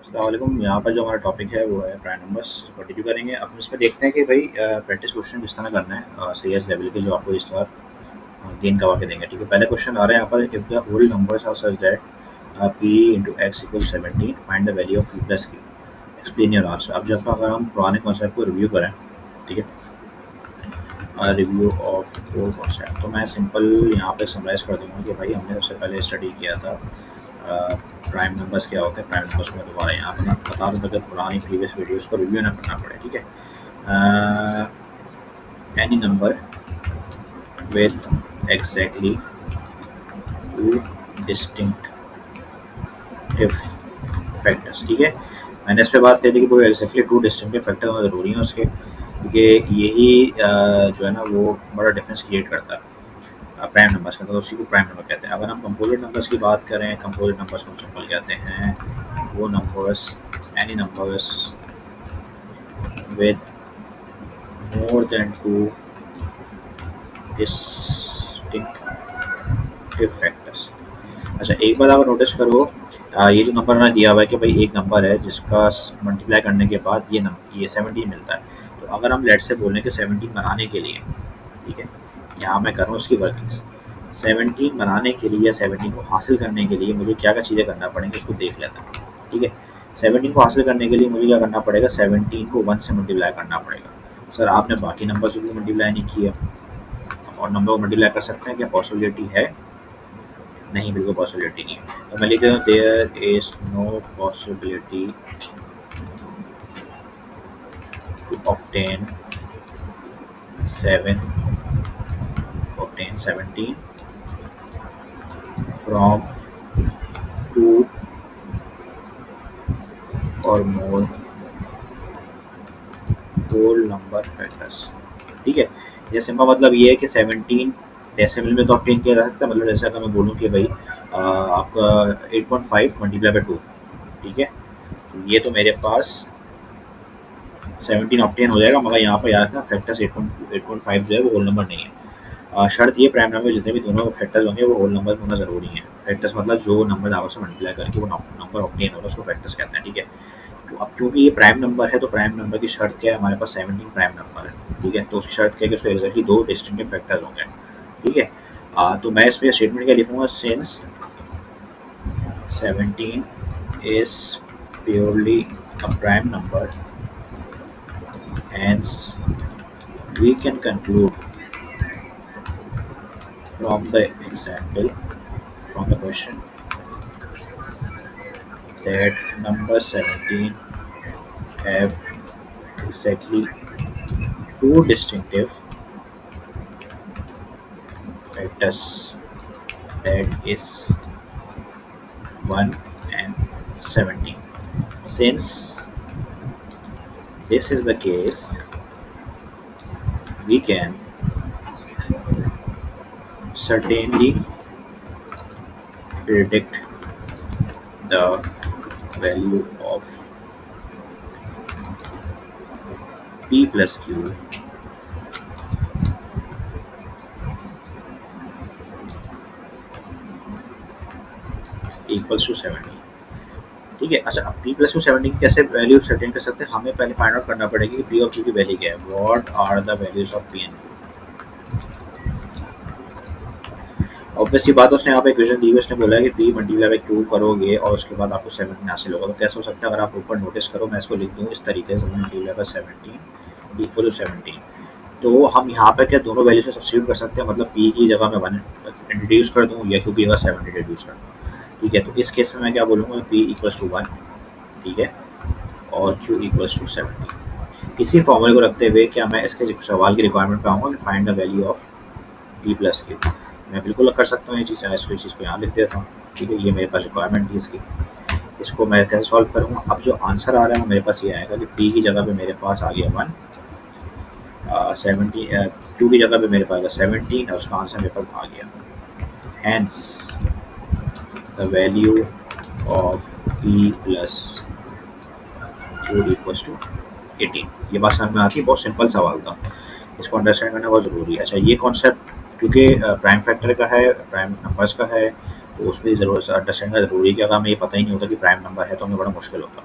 अस्सलाम वालेकुम। यहाँ पर जो हमारा टॉपिक है वो है प्राइम नंबर्स। कंटिन्यू करेंगे। अब इसमें देखते हैं कि भाई प्रैक्टिस क्वेश्चन किस तरह करना है सी एस लेवल के, जो आपको इस बार गेन करवा के देंगे। ठीक है, पहले क्वेश्चन आ रहा है यहाँ पर, if the whole numbers are such that p into x equal 17, find the value of p plus q, explain your answer. अब जब अगर हम पुराने कॉन्सेप्ट को रिव्यू करें, ठीक है, रिव्यू ऑफ फोर कॉन्सेप्ट, तो मैं सिंपल यहाँ पे समराइज कर दूंगा कि भाई हमने सबसे पहले स्टडी किया था प्राइम नंबर्स क्या होते हैं। प्राइम नंबर्स को मैं दोबारा यहाँ पर बता दूँ ताकि पुरानी प्रीवियस वीडियोस को रिव्यू ना करना पड़े। ठीक है, any number with exactly two distinctive factors. ठीक है, मैंने इस पर बात करी थी कि वो एग्जैक्टली टू डिस्टिंक्टिव फैक्टर होना ज़रूरी है उसके, क्योंकि यही जो है ना वो बड़ा डिफरेंस क्रिएट करता है प्राइम नंबर्स का, तो उसी को प्राइम नंबर कहते हैं। अगर हम कंपोजिट नंबर्स की बात करें, कंपोजिट नंबर्स को सिंपल कहते हैं वो numbers, any numbers with more than two distinctive factors. अच्छा, एक बार आप नोटिस करो, ये जो नंबर ना दिया हुआ है कि भाई एक नंबर है जिसका मल्टीप्लाई करने के बाद ये 17 मिलता है। तो अगर हम लेट से बोलें कि 17 बनाने के लिए, ठीक है, यहाँ मैं कर रहा हूँ उसकी वर्किंग्स, 17 बनाने के लिए या 17 को हासिल करने के लिए मुझे क्या क्या चीज़ें करना पड़ेंगी उसको देख लेते हैं। ठीक है, 17 को हासिल करने के लिए मुझे क्या करना पड़ेगा, 17 को 1 से मल्टीप्लाई करना पड़ेगा। सर आपने बाकी नंबर से भी मल्टीप्लाई नहीं किया, और नंबर को मल्टीप्लाई कर सकते हैं, क्या पॉसिबिलिटी है? नहीं, बिल्कुल पॉसिबिलिटी नहीं है। तो मैं लिख देता हूँ there is no possibility to obtain 17 from 2 or more whole number factors। ठीक है, ये सिंपल मतलब ये है कि 17 डेसिमल में तो ऑब्टेन किया जा सकता है। मतलब जैसा कि मैं बोलूँ कि भाई आपका 8.5 मल्टीप्लाई बाई 2, ठीक है, तो ये तो मेरे पास 17 ऑब्टेन हो जाएगा, मगर यहाँ पर याद रखना फैक्टर्स 8.5 जो है वो होल नंबर नहीं है। शर्त ये प्राइम नंबर जितने भी दोनों फैक्टर्स होंगे वो होल नंबर होना ज़रूरी है। फैक्टर्स मतलब जो नंबर आपस में मल्टीप्लाई करके वो नंबर ऑब्टेन होगा उसको फैक्टर्स कहते हैं। ठीक है, तो अब चूँकि ये प्राइम नंबर है तो प्राइम नंबर की शर्त क्या है, हमारे पास 17 प्राइम नंबर है। ठीक है, तो उसकी शर्त क्या है कि उसको एग्जैक्टली दो डिस्टिंक्टिव फैक्टर्स होंगे। ठीक है, तो मैं इसमें स्टेटमेंट क्या लिखूँगा, since 17 is purely a prime number, hence we can conclude from the example, from the question, that number 17 have exactly two distinctive factors, that is 1 and 17. Since this is the case, we can certainly predict the value of P plus Q equals to 17। ठीक है, अच्छा, अब P plus Q 17 की कैसे value certain कर सकते हैं, हमें पहले फाइंड आउट करना पड़ेगी कि P और Q की वैल्यू क्या है। What are the values of P and Q। Obviously बात, उसने यहाँ पे इक्वेशन दी हुई, उसने बोला है कि P मल्टीप्लाई बाई Q करोगे और उसके बाद आपको 17 हासिल होगा। तो कैसे हो सकता है, अगर आप ऊपर नोटिस करो, मैं इसको लिख दूँ इस तरीके से, मल्टीप्लाई बाई 17 इक्वल टू 17। तो हम यहाँ पे क्या दोनों वैल्यू से सब्स्टिट्यूट कर सकते हैं, मतलब P की जगह मैं 1 इंट्रोड्यूस कर दूँ या Q की जगह 7 इंट्रोड्यूस कर दूँ। ठीक है, तो इस केस में मैं क्या बोलूँगा, P इक्वल्स टू 1, ठीक है, और Q इक्वल्स टू 17। इसी फॉर्मूले को रखते हुए क्या मैं इसके सवाल की रिक्वायरमेंट पे आऊँगा कि find the value of P plus Q। मैं बिल्कुल कर सकता हूँ ये चीज़, इस चीज़ को यहाँ लिख देता हूँ। ठीक है, ये मेरे पास रिक्वायरमेंट थी इसकी, इसको मैं कैसे सॉल्व करूँगा। अब जो आंसर आ रहा है वो मेरे पास ये आएगा कि P की जगह पे मेरे पास आ गया 1, 17, Q की जगह पे मेरे पास 17 और उसका आंसर मेरे पास आ गया। Hence the value of P plus Q equals to 18। ये बात समझ में आती है, बहुत सिंपल सवाल था, इसको अंडरस्टैंड करना बहुत ज़रूरी है। अच्छा, ये कॉन्सेप्ट क्योंकि प्राइम फैक्टर का है, प्राइम नंबर्स का है, तो उसमें ज़रूर अंडरस्टैंड करना ज़रूरी है कि अगर हमें ये पता ही नहीं होता कि प्राइम नंबर है तो हमें बड़ा मुश्किल होता।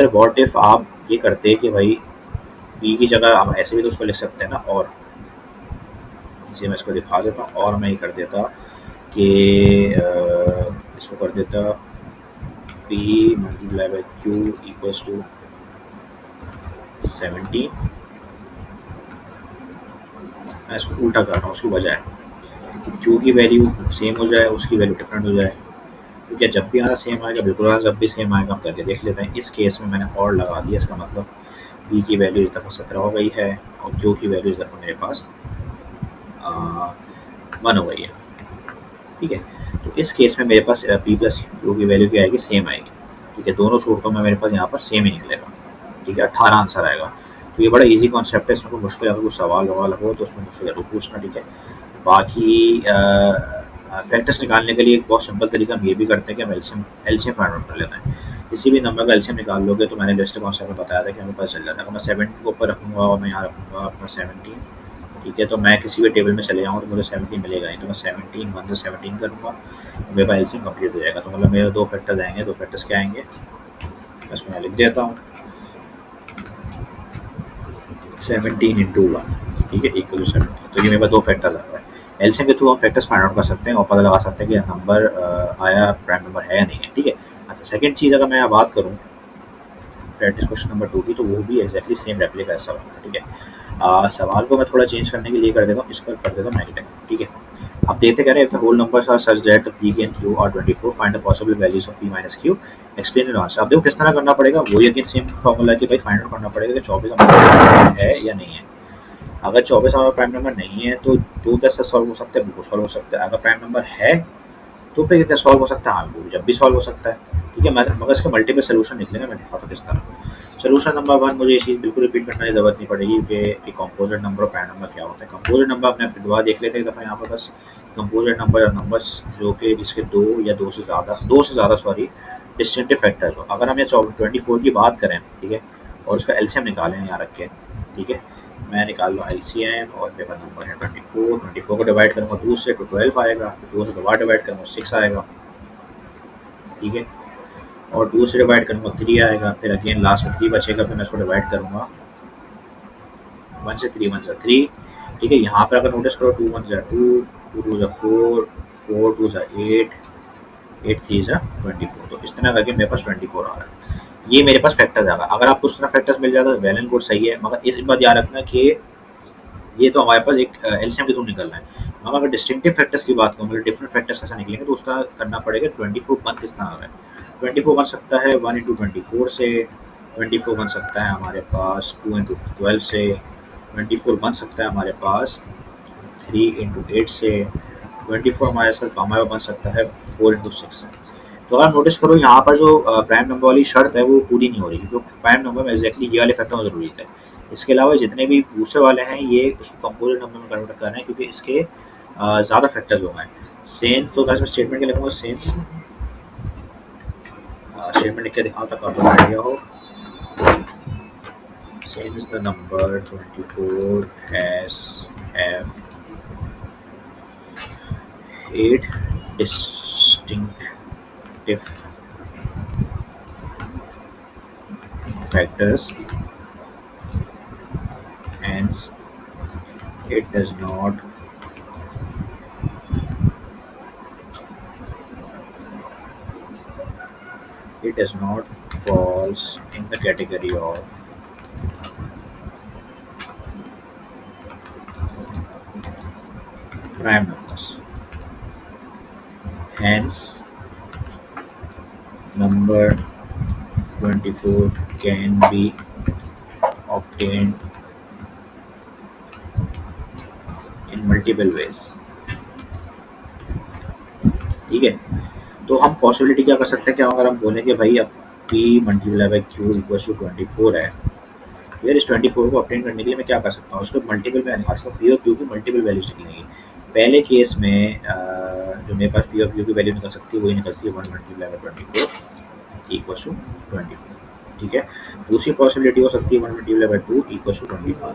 सर व्हाट इफ आप ये करते कि भाई बी की जगह आप ऐसे भी तो उसको लिख सकते हैं ना, और इसे मैं इसको दिखा देता हूँ, और मैं ये कर देता कि इसको कर देता p multiply by q equals to 17। मैं इसको उल्टा कर रहा हूँ उसकी बजाय कि क्यू की वैल्यू सेम हो जाए, उसकी वैल्यू डिफरेंट हो जाए। तो क्या जब भी आना सेम आएगा? बिल्कुल आना जब भी सेम आएगा। हम करके देख लेते हैं। इस केस में मैंने और लगा दिया, इसका मतलब पी की वैल्यू इस दफ़ा 17 हो गई है और क्यू की वैल्यू इस दफ़ा मेरे पास 1 हो गई है। ठीक है, तो इस केस में मेरे पास पी प्लस क्यू की वैल्यू क्या आएगी? सेम आएगी। ठीक है, दोनों सूरतों में मेरे पास यहाँ पर सेम ही निकलेगा। ठीक है, 18 आंसर आएगा। तो ये बड़ा इजी कॉन्सेप्ट है, इसमें कोई मुश्किल अगर कोई सवाल ववाल हो तो उसमें मुझसे ज़रूर पूछना। ठीक है, बाकी फैक्टर्स निकालने के लिए एक बहुत सिंपल तरीका हम ये भी करते हैं कि हम एलसीएम फाइंड आउट कर लेते हैं। किसी भी नंबर का एलसीएम निकाल लोगे तो मैंने लिस्ट कॉन्सेप्ट में बताया था कि हमें पता चल जाता है। अगर मैं 17 को ऊपर रखूँगा और मैं यहाँ रखूँगा अपना 17, ठीक है, तो मैं किसी भी टेबल में चले जाऊँ तो मुझे 17 मिलेगा नहीं। तो मैं 17 1 से 17 करूँगा, मेरे पास एलसीएम कंप्लीट हो जाएगा। तो मतलब मेरे 2 फैक्टर्स आएंगे। 2 फैक्टर्स क्या आएंगे? इसमें मैं लिख देता हूँ 17 इंटू 1, ठीक है, इक्वल टू 17। तो ये मेरे पास 2 फैक्टर्स आ रहा है। एलसीएम के थ्रू हम फैक्टर्स फाइंड आउट कर सकते हैं और पता लगा सकते हैं कि नंबर आया प्राइम नंबर है या नहीं है। ठीक है, अच्छा सेकंड चीज़ अगर मैं बात करूँ प्रैक्टिस क्वेश्चन नंबर 2 की, तो वो भी एक्जैक्टली सेम रेप्लिका ऐसा होगा। ठीक है, सवाल को मैं थोड़ा चेंज करने के लिए कर देता हूँ, इसको कर देता हूँ नेगेटिव। ठीक है, अब देखते कह रहे हैं whole numbers are such that the p and q are 24, find the possible values of p minus q, explain your answer. अब देखो किस तरह करना पड़ेगा, वही अगेन सेम फार्मूला कि भाई फाइंड आउट करना पड़ेगा कि 24 हमारा है या नहीं है। अगर 24 हमारा प्राइम नंबर नहीं है तो 2 कैसे सॉल्व हो सकता है? बिल्कुल सॉल्व हो सकता है। अगर प्राइम नंबर है तो फिर क्या सॉल्व हो सकता है? हाँ, वो जब भी सॉल्व हो सकता है। ठीक है, मगर इसके मल्टीपल सोल्यूशन निकलेंगे, मैं दिखाता हूँ किस तरह। सोल्यूशन नंबर 1, मुझे ये चीज़ बिल्कुल रिपीट करने की जरूरत नहीं पड़ेगी कि कंपोजिट नंबर और प्राइम नंबर क्या होता है। कंपोजिट नंबर अपने दोबारा देख लेते हैं एक दफ़ा यहाँ पर। बस कंपोजिट नंबर या नंबर्स जो कि जिसके 2 या 2 से ज़्यादा सॉरी डिस्टिंक्टिव फैक्टर्स हो। अगर हम ये 24 की बात करें, ठीक है, और उसका एलसीएम निकालें यहाँ रख के, ठीक है, मैं निकाल लूँ एलसीएम और पेपर नंबर है 24 को डिवाइड करूँगा 2 से तो 12 आएगा, 2 से दोबारा डिवाइड करूँगा 6 आएगा। ठीक है, और 2 से डिवाइड करूँगा 3 आएगा, फिर अगेन लास्ट में 3 बचेगा, फिर मैं इसको डिवाइड करूँगा 1 से 3 1 से 3। ठीक है, यहाँ पर अगर नोटिस करो 2 1 जा 2, 2 2 जा 4, 4 2 जा 8, 8 3 जा 24। तो इस तरह करके मेरे पास 24 आ रहा है। ये मेरे पास फैक्टर्स आ गया। अगर आपको उस तरह फैक्टर्स मिल जाता तो वेल एंड गुड, सही है। मगर इस बात याद रखना कि ये तो हमारे पास एक एलसीएम के थ्रू निकल रहा है। हम अगर डिस्टिंक्टिव फैक्टर्स की बात करूँ, मतलब डिफरेंट फैक्टर्स कैसे निकलेंगे, तो उसका करना पड़ेगा 24 बन किस तरह है। 24 बन सकता है 1 इंटू 24 से, 24 बन सकता है हमारे पास 2 इंटू 12 से, 24 बन सकता है हमारे पास 3 इंटू 8 से, 24 हमारे बन सकता है 4 इंटू 6 से। तो अगर नोटिस करो यहाँ पर जो प्राइम नंबर वाली शर्त है वो पूरी नहीं हो रही, क्योंकि प्राइम नंबर में एग्जैक्टली ये वाले फैक्टर जरूरी है। इसके अलावा जितने भी दूसरे वाले हैं ये उसको कंपोजिट नंबर में कन्वर्ट कर रहे हैं, क्योंकि इसके ज़्यादा फैक्टर्स हो गए। सेंस तो मैं स्टेटमेंट के लिखूँगा, सेंस स्टेटमेंट लिख के दिखाऊँ ताकि आपको आइडिया हो। Sense the number 24 have 8 distinctive factors, hence it does not falls in the category of prime numbers. Hence number 24 can be obtained in multiple ways. ठीक है, तो हम पॉसिबिलिटी क्या कर सकते हैं कि अगर हम बोलें कि भाई अब p multiply by q equals to 24 है, यार इस 24 को ऑब्टेन करने के लिए मैं क्या कर सकता हूँ, उसको मल्टीपल में निकाल सकता हूँ। पी और क्यू की मल्टीपल वैल्यूज निकलेंगी। पहले केस में जो मेरे पास पी और क्यू की वैल्यू निकल सकती है वही निकलती है 1 मल्टीप्लाई बाई 24 इक्वल्स टू 24। ठीक है, दूसरी पॉसिबिलिटी हो सकती है 1 मल्टीप्लाई बाई 2 इक्वल्स टू 24।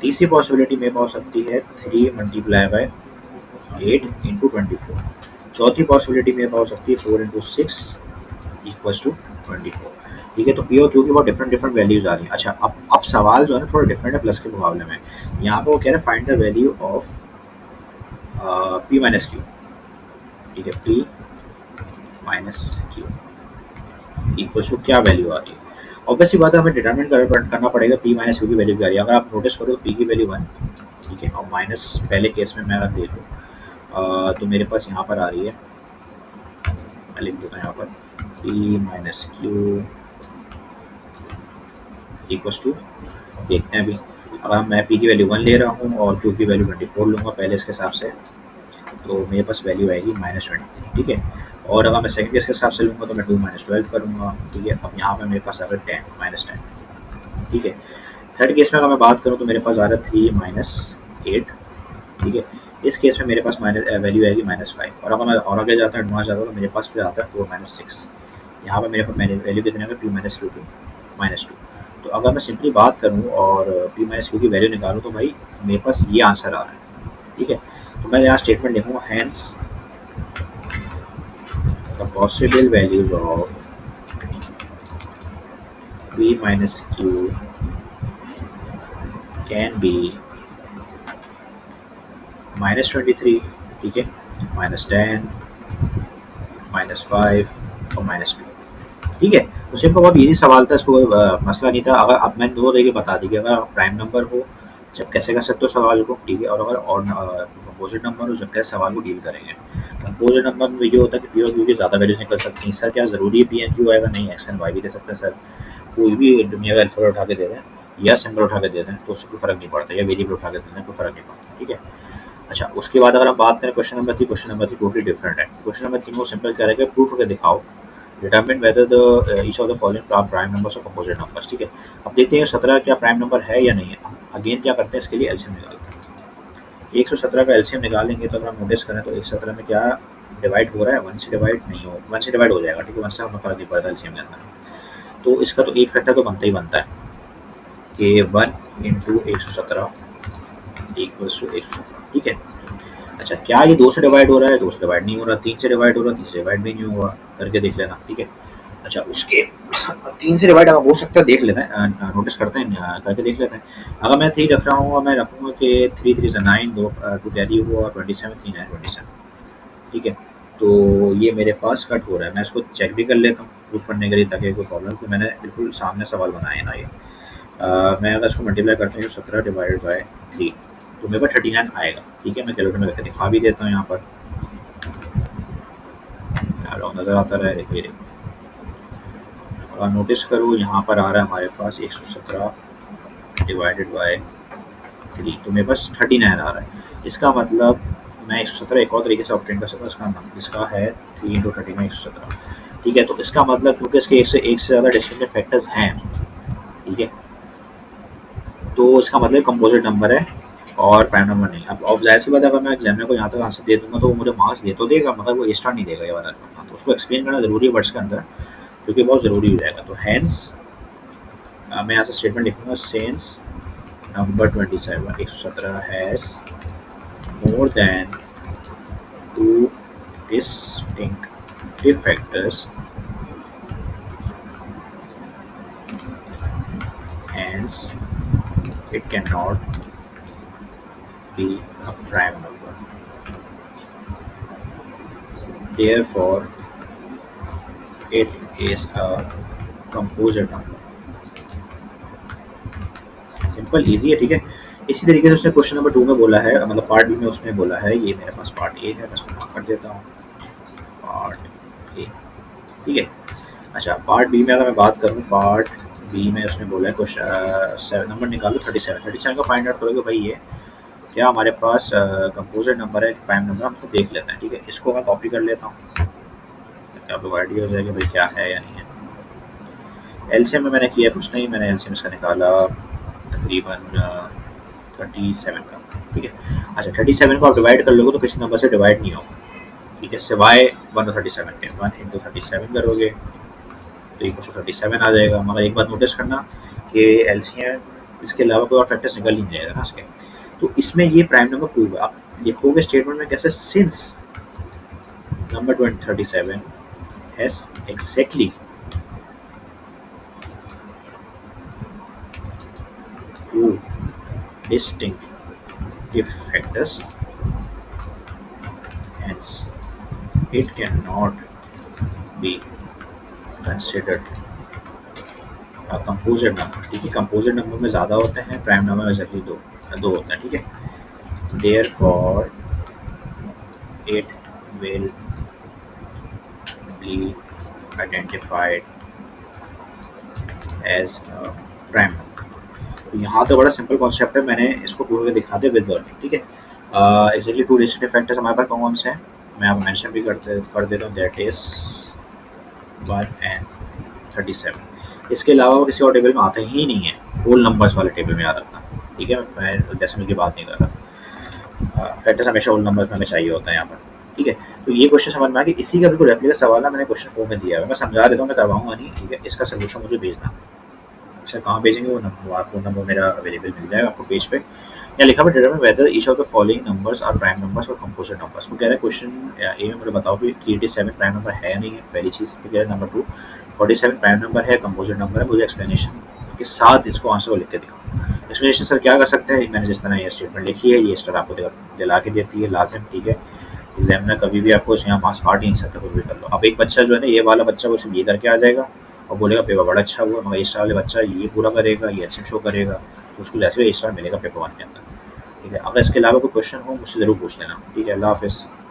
तीसरी पॉसिबिलिटी मेरे पास हो सकती है 3 मल्टीप्लाई बाई 8 इंटू 24। चौथी पॉसिबिलिटी मेरे पास हो सकती है 4 इंटू 6 इक्वल्स टू 24। ठीक है, तो पी और क्यू की बहुत डिफरेंट डिफरेंट वैल्यूज आ रही हैं। अच्छा, अब सवाल जो है ना थोड़ा डिफरेंट है प्लस के मुकाबले में। यहाँ पे वो कह रहे हैं find the value of p minus q. ठीक है, p minus q equals to क्या वैल्यू आ रही है। ऑब्वियसली बात है, हमें डिटरमिन करना पड़ेगा पी माइनस क्यू की वैल्यू क्या आ रही है। अगर आप नोटिस करो तो पी की वैल्यू 1, ठीक है, और माइनस पहले केस में मैं अगर देखूँ तो मेरे पास यहाँ पर आ रही है, मैं लिख देता हूँ यहाँ पर p minus q equals to, देखते हैं अभी। अगर मैं पी की वैल्यू 1 ले रहा हूँ और क्यू की वैल्यू 24 लूँगा पहले इसके हिसाब से, तो मेरे पास वैल्यू आएगी -20। ठीक है, और अगर मैं सेकंड केस के हिसाब से लूँगा तो मैं 2 -12 करूँगा। ठीक है, अब यहाँ पे मेरे पास आ रहा है 10 -10। ठीक है, थर्ड केस में अगर मैं बात करूँ तो मेरे पास आ रहा है 3 -8। ठीक है, इस केस में मेरे पास वैल्यू आएगी -5, और अगर मैं और आगे जाता हूँ एडवांस जाता हूँ तो मेरे पास फिर आता है 4 -6। यहाँ पे मेरे पास वैल्यू कितने है, पी माइनस क्यू की -2। तो अगर मैं सिंपली बात करूँ और पी माइनस क्यू की वैल्यू निकालूँ तो भाई मेरे पास ये आंसर आ रहा है। ठीक है, तो मैं यहाँ स्टेटमेंट लिखूँगा, hence the possible values of p minus q can be -23, ठीक है, -10, -5 और -2। ठीक है, तो सिंपल बहुत इजी सवाल था, इसको कोई मसला नहीं था। अगर अब मैंने दो देखिए बता दी कि अगर प्राइम नंबर हो जब कैसे कर सकते हो सवाल को। ठीक है, और अगर और कंपोजिट नंबर हो जब कैसे सवाल को डील करेंगे। कंपोजिट नंबर में ये होता है कि पी और क्यू की ज़्यादा वैल्यूज निकल सकती हैं। सर क्या ज़रूरी है पी एंड क्यू आएगा? नहीं, एक्स एंड वाई भी दे सकते हैं सर, कोई भी दुनिया का अल्फाबेट उठा के दे दें या सिंबल उठा के दे दें तो उससे कोई फ़र्क नहीं पड़ता, या वेरिएबल उठा के दे दें कोई फ़र्क नहीं पड़ता। ठीक है, अच्छा, उसके बाद अगर हम बात करें question number 3, question number 3 totally different है। क्वेश्चन नंबर 3 में वो सिंपल कह रहा है कि प्रूफ करके दिखाओ, determine whether the each of the following are prime numbers और कंपोजिट नंबर्स। ठीक है, अब देखते हैं 17 क्या प्राइम नंबर है या नहीं है। अगेन क्या करते हैं, इसके लिए एलसीएम निकालते हैं। 117 का एलसीएम निकालेंगे तो अगर हम नोटिस करें तो 117 में क्या डिवाइड हो रहा है, 1 से डिवाइड नहीं हो, 1 से डिवाइड हो जाएगा। ठीक है, 1 से हमें फ़र्क नहीं पड़ता एलसीएम के अंदर। तो इसका तो एक फैक्टर तो बनता ही बनता है कि 1 × 117 इक्वल्स टू 117। ठीक है, अच्छा, क्या ये 2 से डिवाइड हो रहा है? 2 से डिवाइड नहीं हो रहा। 3 से डिवाइड हो रहा है? 3 से डिवाइड भी नहीं हुआ, करके देख लेना। ठीक है, अच्छा, उसके 3 से डिवाइड अगर हो सकता है देख लेते हैं, नोटिस करते हैं, करके देख लेते हैं। अगर मैं 3 रख रहा हूँ और मैं रखूँगा कि 3 3 ज़ा 9, 2 कैरी हुआ, 27 3 9 27। ठीक है, तो ये मेरे पास कट हो रहा है। मैं इसको चेक भी कर लेता हूँ प्रूफ करने के लिए ताकि कोई प्रॉब्लम, तो मैंने बिल्कुल सामने सवाल बनाया ना ये। मैं अगर इसको मल्टीप्लाई करता हूँ 17 डिवाइडेड बाई 3 तो मेरे पास 39 आएगा। ठीक है, मैं कैलकुलेटर में करके दिखा भी देता हूँ यहाँ पर, नज़र आता रहा है। देखिए, अगर नोटिस करो यहाँ पर आ रहा है हमारे पास 117 डिवाइडेड बाय 3, तो मेरे पास 39 आ रहा है। इसका मतलब मैं 117 एक और तरीके से ऑप्टेन कर सकता हूँ। इसका नाम इसका है 3 × 39 117। ठीक है, तो इसका मतलब क्योंकि इसके एक से ज़्यादा डिस्टिंक्ट फैक्टर्स हैं, ठीक है, तो इसका मतलब कंपोजिट नंबर है और प्राइम नंबर नहीं। अब जाहिर सी बात है, अगर मैं एग्जामिनर को यहाँ तक आंसर दे दूँगा तो वो मुझे मार्क्स दे तो देगा, मगर वो एक्स्ट्रा नहीं देगा ये वाला। तो उसको एक्सप्लेन करना ज़रूरी है वर्ड्स के अंदर, क्योंकि बहुत ज़रूरी हो जाएगा। तो हैंस मैं यहाँ से स्टेटमेंट लिखूँगा, sense number 27 117 has more than 2 distinctive factors, hence it cannot be a prime number. Therefore, it is a composite number. Simple easy है। ठीक है, इसी तरीके से उसने क्वेश्चन नंबर 2 में बोला है, मतलब पार्ट बी में उसने बोला है, ये मेरे पास पार्ट ए है, मैं इसको मार्क कर देता हूँ, पार्ट ए। ठीक है, अच्छा, पार्ट बी में अगर मैं बात करूँ, पार्ट बी में उसने बोला है क्वेश्चन 7 नंबर निकालो 37 का फाइंड आउट करोगे। भाई ये क्या हमारे पास कंपोजिट नंबर है, प्राइम नंबर, हम तो देख लेते हैं। ठीक है, इसको मैं कॉपी कर लेता हूँ, आपको आइडिया हो जाएगा भाई क्या है या नहीं है। एलसीएम में मैंने किया कुछ नहीं, मैंने एलसीएम इसका निकाला तकरीबन 37 का। ठीक है, अच्छा, 37 को आप डिवाइड कर लोगे तो किसी नंबर से डिवाइड नहीं होगा। ठीक है, सिवाय 1 और 37 के। 1 × 37 करोगे तो इक्वल टू 37 आ जाएगा। मगर एक बात नोटिस करना कि एलसीएम इसके अलावा कोई और फैक्टर्स निकल नहीं जाएगा ना इसके। तो इसमें ये प्राइम नंबर प्रूव है। आप लिखोगे स्टेटमेंट में कैसे, since number 37 has exactly two distinctive factors, hence it cannot be considered composite number. ठीक है, कंपोजिट नंबर में ज़्यादा होते हैं, प्राइम नंबर में एग्जैक्टली दो होते हैं। ठीक है, therefore it will be identified as prime number. तो यहाँ तो बड़ा सिंपल कॉन्सेप्ट है, मैंने इसको पूरे में दिखा दे विद वर्किंग। ठीक है, एग्जैक्टली टू डिस्टिंक्टिव फैक्टर्स हमारे पास कौन से हैं, मैं आपको मेंशन भी कर देता हूँ, दैट इज 1 एंड 37। इसके अलावा वो किसी और टेबल में आते ही नहीं है, होल नंबर्स वाले टेबल में याद रखना। ठीक है, मैं डेसिमल की बात नहीं कर रहा, फैक्टर्स हमेशा होल नंबर्स में हमें चाहिए होता है यहाँ पर। ठीक है, तो ये क्वेश्चन समझ में आ कि इसी का बिल्कुल रेप्लिका सवाल है, मैंने क्वेश्चन फॉर्म में दिया है, मैं समझा देता हूँ, मैं करवाऊंगा नहीं। ठीक है, इसका सोल्यूशन मुझे भेजना, सर कहाँ भेजेंगे, वो नंबर फ़ोन नंबर मेरा अवेलेबल मिल जाएगा आपको पेज पे। या लिखा हुआ determine whether each of the following numbers are prime numbers और कंपोजिट नंबर्स। वो कह रहा है क्वेश्चन ए में मुझे बताओ कि 387 प्राइम नंबर है या नहीं है, पहली चीज़। फिर कह रहा है नंबर 2 47 प्राइम नंबर है, कंपोजिट नंबर है, मुझे एक्सप्लेनेशन के साथ इसको आंसर को लिख के दिखाओ। एक्सप्लेनेशन सर क्या कर सकते हैं, मैंने जिस तरह ये स्टेटमेंट लिखी है, ये स्टार आपको दिला के देती है लाजिम। ठीक है, एग्जामिनर कभी भी आपको यहाँ पास काट ही नहीं सकता, कुछ भी कर लो। अब एक बच्चा जो है ना, ये वाला बच्चा वो सिर्फ ये करके आ जाएगा और बोलेगा पेपर बड़ा अच्छा हुआ, मगर इस वाले बच्चा ये पूरा करेगा, ये अच्छे शो करेगा, तो उसको जैसे भी स्टार मिलेगा पेपर 1 के अंदर। ठीक है, अगर इसके अलावा कोई क्वेश्चन हो मुझसे ज़रूर पूछ लेना। ठीक है, अल्लाह हाफ़िज़।